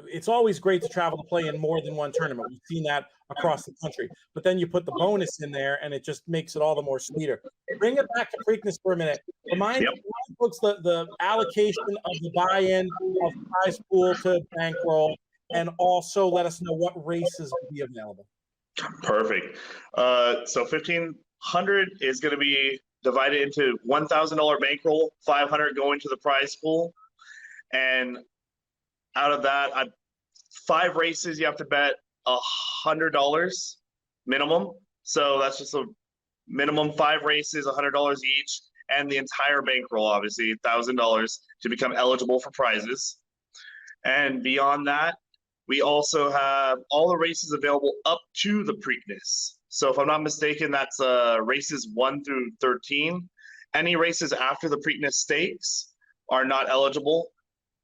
it's always great to travel to play in more than one tournament. We've seen that across the country. But then you put the bonus in there, and it just makes it all the more sweeter. Bring it back to Preakness for a minute. Remind folks the allocation of the buy-in of prize pool to bankroll, and also let us know what races will be available. Perfect. So $1,500 is going to be divided into $1,000 bankroll, $500 going to the prize pool, and out of that, 5 races you have to bet $100 minimum. So that's just a minimum 5 races, $100 each, and the entire bankroll, obviously $1,000 to become eligible for prizes. And beyond that, we also have all the races available up to the Preakness. So if I'm not mistaken, that's races 1 through 13. Any races after the Preakness Stakes are not eligible.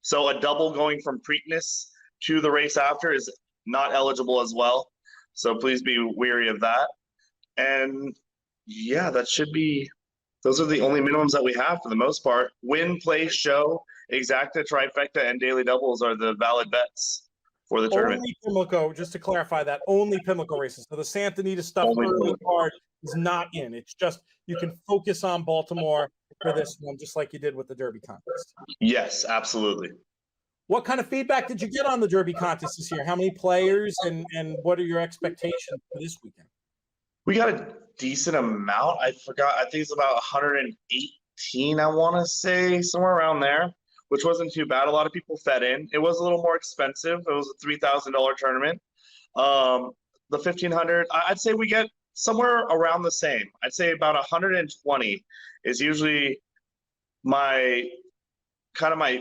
So a double going from Preakness to the race after is not eligible as well. So please be wary of that. And yeah, those are the only minimums that we have for the most part. Win, play, show, exacta, trifecta, and daily doubles are the valid bets for the tournament. Only Pimlico, just to clarify that, only Pimlico races. So the Santa Anita stuff early card is not in. It's just you can focus on Baltimore for this one, just like you did with the Derby contest. Yes, absolutely. What kind of feedback did you get on the Derby contest this year? How many players and what are your expectations for this weekend? We got a decent amount. I forgot. I think it's about 118, I want to say, somewhere around there, which wasn't too bad. A lot of people fed in. It was a little more expensive. It was a $3,000 tournament. The 1,500, I'd say we get somewhere around the same. I'd say about 120 is usually my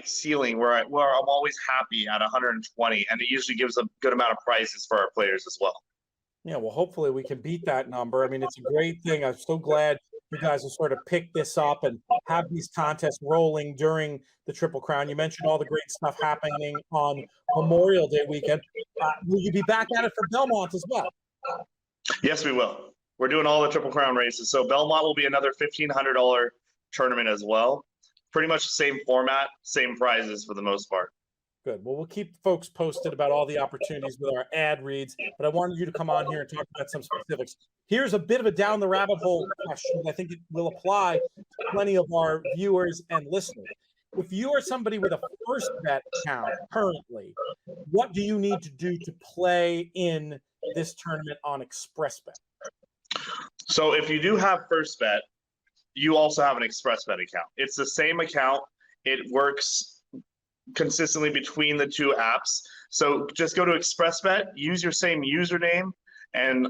ceiling where I'm always happy at 120, and it usually gives a good amount of prizes for our players as well. Yeah, well, hopefully we can beat that number. I mean, it's a great thing. I'm so glad you guys have sort of picked this up and have these contests rolling during the Triple Crown. You mentioned all the great stuff happening on Memorial Day weekend. Will you be back at it for Belmont as well? Yes, we will. We're doing all the Triple Crown races. So Belmont will be another $1,500 tournament as well. Pretty much the same format, same prizes for the most part. Good. Well, we'll keep folks posted about all the opportunities with our ad reads, but I wanted you to come on here and talk about some specifics. Here's a bit of a down the rabbit hole question. I think it will apply to plenty of our viewers and listeners. If you are somebody with a first bet account currently, what do you need to do to play in this tournament on Xpressbet? So if you do have first bet, you also have an Xpressbet account. It's the same account. It works consistently between the 2 apps. So just go to Xpressbet, use your same username, and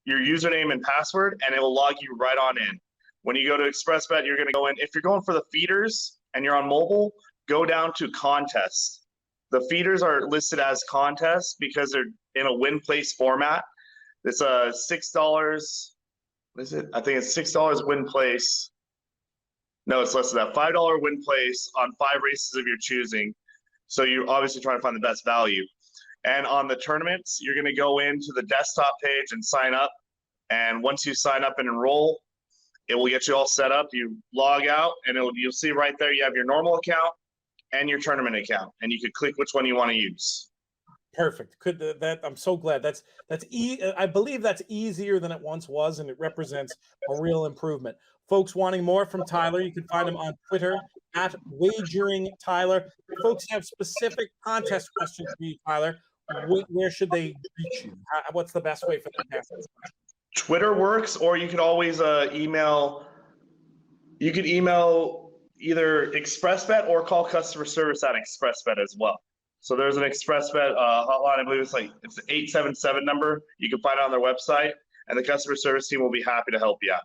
your username and password, and it will log you right on in. When you go to Xpressbet, you're going to go in. If you're going for the feeders and you're on mobile, go down to contests. The feeders are listed as contests because they're in a win-place format. It's a $6. What is it? I think it's $6 win place. No, it's less than that. $5 win place on 5 races of your choosing. So you're obviously trying to find the best value. And on the tournaments, you're going to go into the desktop page and sign up. And once you sign up and enroll, it will get you all set up. You log out, and you'll see right there you have your normal account and your tournament account, and you can click which one you want to use. Perfect. I'm so glad. I believe that's easier than it once was, and it represents a real improvement. Folks wanting more from Tyler, you can find him on Twitter at Wagering Tyler. If folks have specific contest questions for you, Tyler, where should they reach you? What's the best way for them to ask this question? Twitter works, or you could always email. You could email either Xpressbet or call customer service at Xpressbet as well. So there's an Xpressbet hotline. I believe it's the 877 number. You can find it on their website, and the customer service team will be happy to help you out.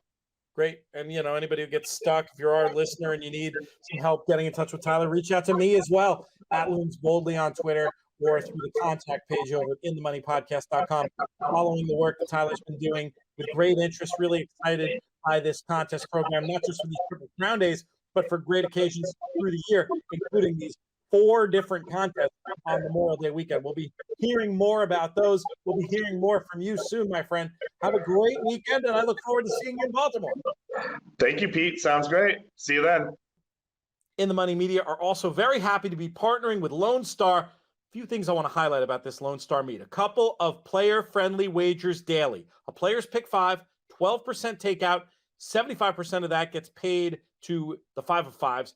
Great. And, anybody who gets stuck, if you're our listener and you need some help getting in touch with Tyler, reach out to me as well at Loons Boldly on Twitter or through the contact page over at inthemoneypodcast.com. Following the work that Tyler's been doing with great interest, really excited by this contest program, not just for these Triple Crown days, but for great occasions through the year, including these 4 different contests on Memorial Day weekend. We'll be hearing more about those. We'll be hearing more from you soon, my friend. Have a great weekend, and I look forward to seeing you in Baltimore. Thank you, Pete. Sounds great. See you then. In the Money Media are also very happy to be partnering with Lone Star. A few things I want to highlight about this Lone Star meet. A couple of player-friendly wagers daily. A player's pick 5, 12% takeout. 75% of that gets paid to the 5 of 5s.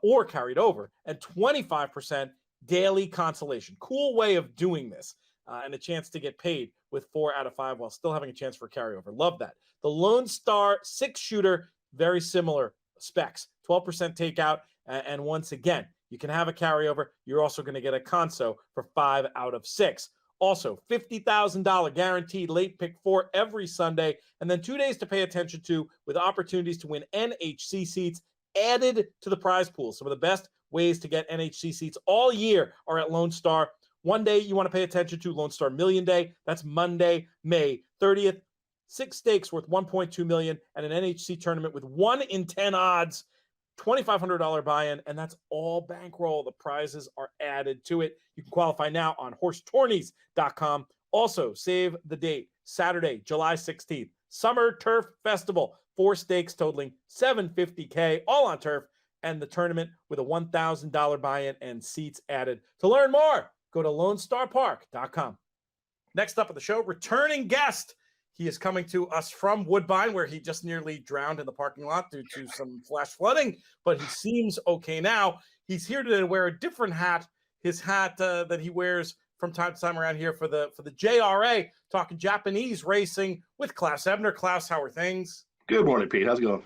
Or carried over, and 25% daily consolation. Cool way of doing this, and a chance to get paid with 4 out of 5 while still having a chance for carryover. Love that. The Lone Star 6-shooter, very similar specs, 12% takeout, and once again, you can have a carryover. You're also going to get a conso for 5 out of 6. Also, $50,000 guaranteed late pick 4 every Sunday, and then 2 days to pay attention to with opportunities to win NHC seats added to the prize pool. Some of the best ways to get NHC seats all year are at Lone Star. One day you want to pay attention to Lone Star Million Day. That's Monday, May 30th. 6 stakes worth $1.2 million and an NHC tournament with 1 in 10 odds, $2,500 buy-in, and that's all bankroll. The prizes are added to it. You can qualify now on horsetourneys.com. Also, save the date, Saturday, July 16th, Summer Turf Festival. 4 stakes totaling $750K, all on turf, and the tournament with a $1,000 buy-in and seats added. To learn more, go to LoneStarPark.com. Next up on the show, returning guest. He is coming to us from Woodbine, where he just nearly drowned in the parking lot due to some flash flooding, but he seems okay now. He's here to wear a different hat, his hat that he wears from time to time around here for the JRA, talking Japanese racing with Klaus Ebner. Klaus, how are things? Good morning, Pete. How's it going?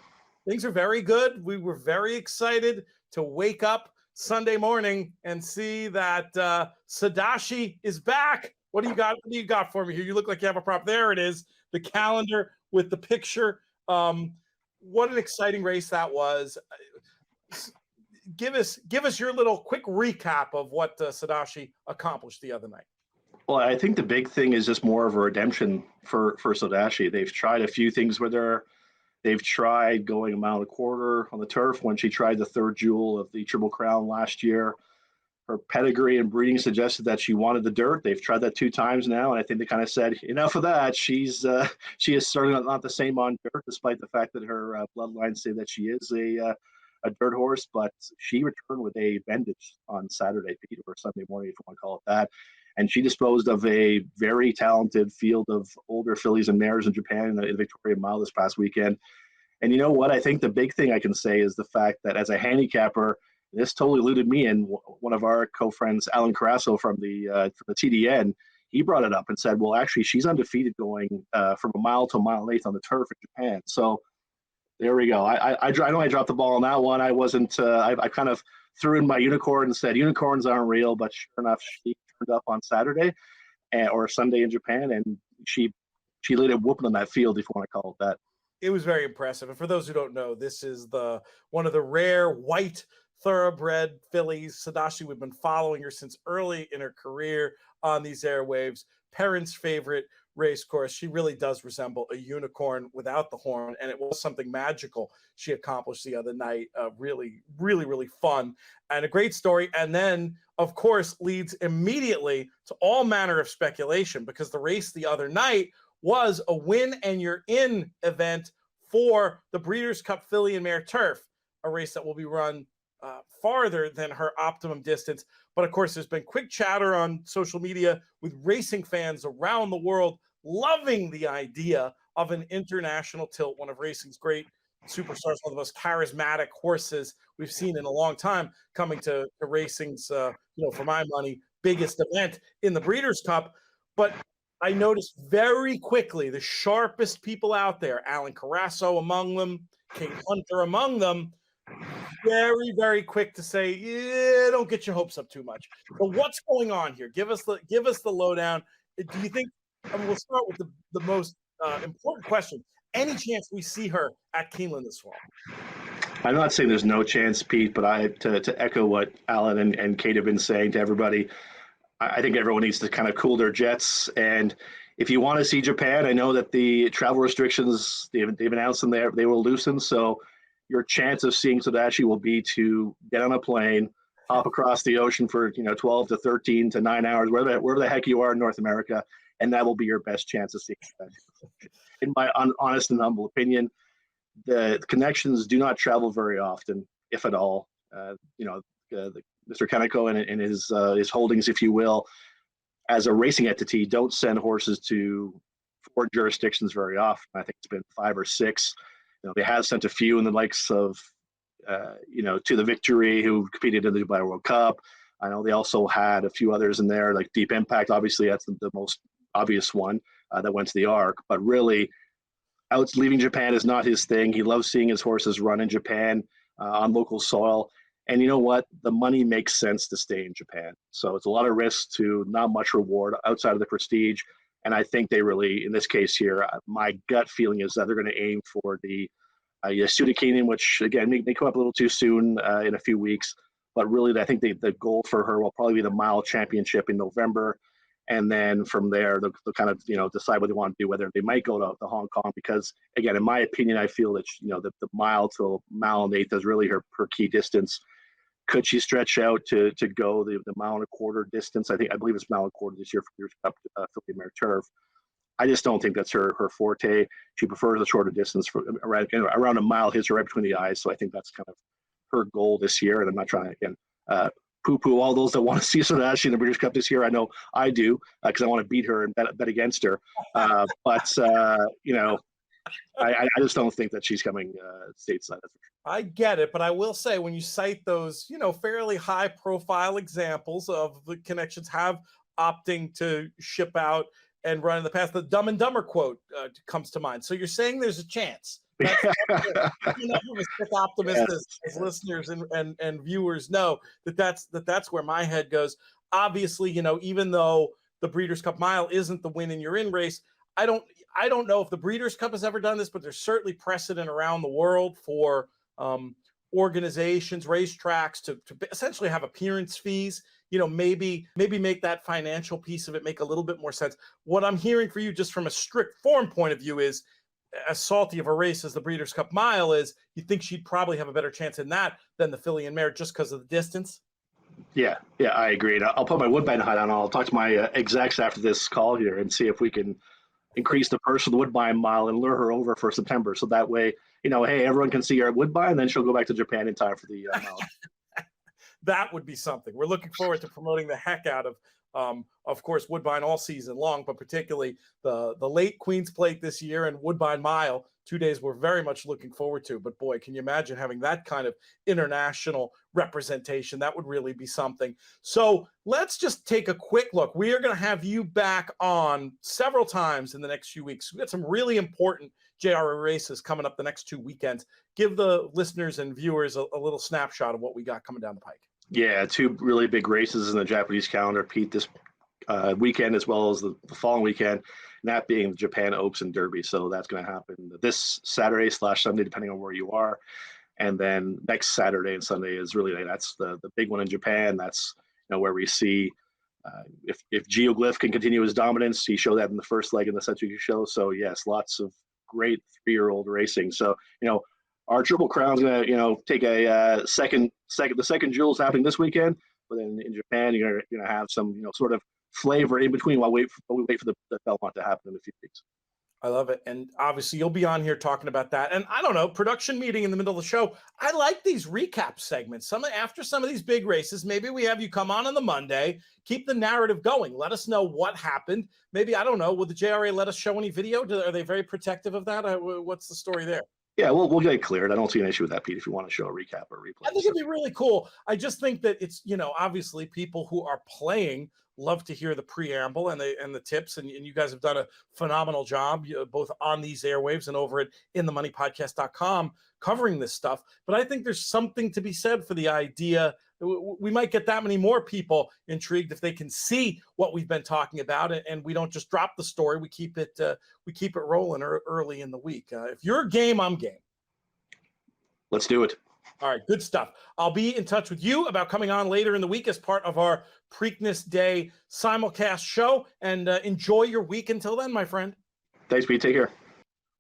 Things are very good. We were very excited to wake up Sunday morning and see that Sodashi is back. What do you got? What do you got for me here? You look like you have a prop. There it is, the calendar with the picture. What an exciting race that was. Give us your little quick recap of what Sodashi accomplished the other night. Well, I think the big thing is just more of a redemption for Sodashi. They've tried a few things with her. They've tried going a mile and a quarter on the turf when she tried the 3rd jewel of the Triple Crown last year. Her pedigree and breeding suggested that she wanted the dirt. They've tried that 2 times now, and I think they kind of said, enough of that. She is certainly not the same on dirt, despite the fact that her bloodlines say that she is a dirt horse. But she returned with a vendage on Saturday, Pete, or Sunday morning, if you want to call it that. And she disposed of a very talented field of older fillies and mares in Japan in the Victoria Mile this past weekend. And you know what? I think the big thing I can say is the fact that as a handicapper, this totally eluded me. And one of our co-friends, Alan Carasso from the TDN, he brought it up and said, well, actually, she's undefeated going from a mile to a mile and 1/8 on the turf in Japan. So there we go. I know I dropped the ball on that one. I wasn't. I kind of threw in my unicorn and said unicorns aren't real, but sure enough, she turned up on Saturday or Sunday in Japan, and she she laid a whooping on that field, if you want to call it that. It was very impressive. And for those who don't know, this is one of the rare white thoroughbred fillies. Sodashi, we've been following her since early in her career on these airwaves. Perrin's favorite race course. She really does resemble a unicorn without the horn, and it was something magical she accomplished the other night. Really, really, really fun and a great story. And then, of course, leads immediately to all manner of speculation, because the race the other night was a win and you're in event for the Breeders' Cup Filly and Mare Turf, a race that will be run farther than her optimum distance. But of course, there's been quick chatter on social media with racing fans around the world loving the idea of an international tilt, one of racing's great superstars, one of the most charismatic horses we've seen in a long time, coming to racing's, for my money, biggest event in the Breeders' Cup. But I noticed very quickly the sharpest people out there, Alan Carrasso among them, Kate Hunter among them, very, very quick to say, yeah, don't get your hopes up too much. But what's going on here? Give us the lowdown. Do you think, we'll start with the most important question. Any chance we see her at Keeneland this fall? I'm not saying there's no chance, Pete, but to echo what Alan and Kate have been saying to everybody, I think everyone needs to kind of cool their jets. And if you want to see Japan, I know that the travel restrictions, they've announced them there, they will loosen. So your chance of seeing Sodashi will be to get on a plane, hop across the ocean for 12 to 13 to 9 hours, wherever the heck you are in North America, and that will be your best chance of seeing Sodashi. In my honest and humble opinion, the connections do not travel very often, if at all. Mr. Kaneko and his holdings, if you will, as a racing entity, don't send horses to foreign jurisdictions very often. I think it's been 5 or 6. They have sent a few in the likes of, To the Victory, who competed in the Dubai World Cup. I know they also had a few others in there, like Deep Impact. Obviously, that's the most obvious one that went to the Arc. But really, leaving Japan is not his thing. He loves seeing his horses run in Japan on local soil. And you know what? The money makes sense to stay in Japan. So it's a lot of risk to not much reward outside of the prestige. And I think they really, in this case here, my gut feeling is that they're going to aim for the Yasuda Keenan, which, again, may come up a little too soon in a few weeks. But really, I think the goal for her will probably be the mile championship in November. And then from there, they'll kind of, decide what they want to do, whether they might go to Hong Kong. Because, again, in my opinion, I feel that, the mile to mile and 1/8 is really her key distance. Could she stretch out to go the mile and a quarter distance? I believe it's mile and a quarter this year for Breeders' Cup Filly Mare Turf. I just don't think that's her forte. She prefers a shorter distance. Around a mile hits her right between the eyes. So I think that's kind of her goal this year. And I'm not trying to, again, poo-poo all those that want to see Sodashi in the Breeders' Cup this year. I know I do, because I want to beat her and bet against her. I just don't think that she's coming stateside. I get it, but I will say, when you cite those, fairly high-profile examples of the connections have opting to ship out and run in the past, the Dumb and Dumber quote comes to mind. So you're saying there's a chance. That's enough of a sick optimist as listeners and viewers know that's where my head goes. Obviously, even though the Breeders' Cup Mile isn't the win and you're in race, I don't know if the Breeders' Cup has ever done this, but there's certainly precedent around the world for organizations, racetracks to essentially have appearance fees. Maybe make that financial piece of it make a little bit more sense. What I'm hearing for you, just from a strict form point of view, is, as salty of a race as the Breeders' Cup Mile is, you think she'd probably have a better chance in that than the filly and mare, just because of the distance? Yeah, I agree. And I'll put my Woodbine hat on. I'll talk to my execs after this call here and see if we can increase the purse of the Woodbine Mile and lure her over for September. So that way, hey, everyone can see her at Woodbine, and then she'll go back to Japan in time for the mile. That would be something. We're looking forward to promoting the heck out of course, Woodbine all season long, but particularly the late Queen's Plate this year and Woodbine Mile, 2 days we're very much looking forward to. But boy, can you imagine having that kind of international representation? That would really be something. So let's just take a quick look. We are going to have you back on several times in the next few weeks. We've got some really important JRA races coming up the next 2 weekends. Give the listeners and viewers a little snapshot of what we got coming down the pike. Yeah, 2 really big races in the Japanese calendar, Pete, this weekend as well as the following weekend. that being the Japan Oaks and Derby. So that's going to happen this Saturday/Sunday, depending on where you are. And then next Saturday and Sunday is really, that's the big one in Japan. That's where we see if Geoglyph can continue his dominance. He showed that in the first leg in the Setsuki show. So yes, lots of great 3-year-old racing. So our Triple Crown's gonna take a the second jewel's happening this weekend, but then in Japan you're gonna have some sort of flavor in between while we wait for the Belmont to happen in a few weeks. I love it. And obviously you'll be on here talking about that. And I don't know, production meeting in the middle of the show. I like these recap segments. After some of these big races, maybe we have you come on the Monday, keep the narrative going. Let us know what happened. Maybe, I don't know, will the JRA let us show any video? Are they very protective of that? What's the story there? Yeah, we'll get it cleared. I don't see an issue with that, Pete, if you want to show a recap or replay. I think it'd be really cool. I just think that it's, obviously people who are playing love to hear the preamble and the tips, and you guys have done a phenomenal job, both on these airwaves and over at inthemoneypodcast.com covering this stuff. But I think there's something to be said for the idea. We might get that many more people intrigued if they can see what we've been talking about, and we don't just drop the story. We keep it rolling early in the week. If you're game, I'm game. Let's do it. All right, good stuff. I'll be in touch with you about coming on later in the week as part of our Preakness Day simulcast show, and enjoy your week until then, my friend. Thanks, Pete. Take care.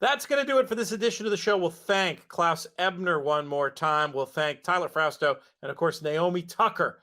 That's going to do it for this edition of the show. We'll thank Klaus Ebner one more time. We'll thank Tyler Frausto and, of course, Naomi Tukker.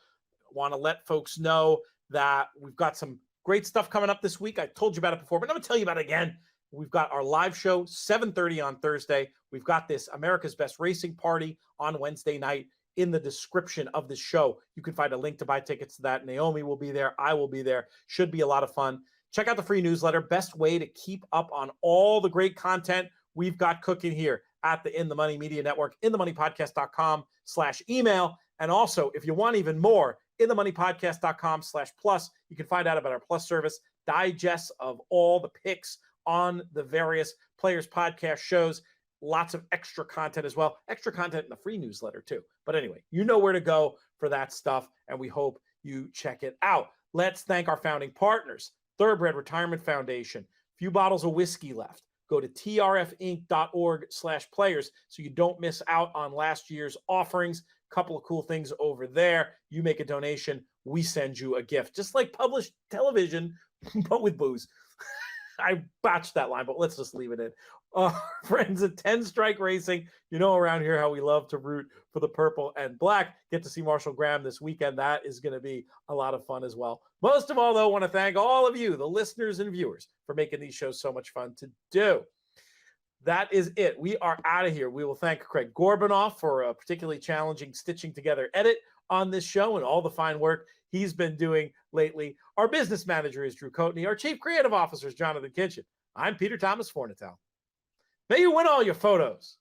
Want to let folks know that we've got some great stuff coming up this week. I told you about it before, but I'm going to tell you about it again. We've got our live show, 7:30 on Thursday. We've got this America's Best Racing Party on Wednesday night. In the description of the show, you can find a link to buy tickets to that. Naomi will be there. I will be there. Should be a lot of fun. Check out the free newsletter. Best way to keep up on all the great content we've got cooking here at the In the Money Media Network, inthemoneypodcast.com/email. And also, if you want even more, inthemoneypodcast.com/plus. You can find out about our plus service, digests of all the picks on the various Players Podcast shows. Lots of extra content as well. Extra content in the free newsletter too. But anyway, you know where to go for that stuff, and we hope you check it out. Let's thank our founding partners. Thoroughbred Retirement Foundation. Few bottles of whiskey left. Go to trfinc.org/players so you don't miss out on last year's offerings. Couple of cool things over there. You make a donation, we send you a gift. Just like published television, but with booze. I botched that line, but let's just leave it in. Friends at 10 Strike Racing, around here how we love to root for the purple and black. Get to see Marshall Graham this weekend. That is going to be a lot of fun as well. Most of all, though, I want to thank all of you, the listeners and viewers, for making these shows so much fun to do. That is it. We are out of here. We will thank Craig Gorbanoff for a particularly challenging stitching together edit on this show and all the fine work he's been doing lately. Our business manager is Drew Coatney. Our chief creative officer is Jonathan Kitchen. I'm Peter Thomas Fornatale. May you win all your photos.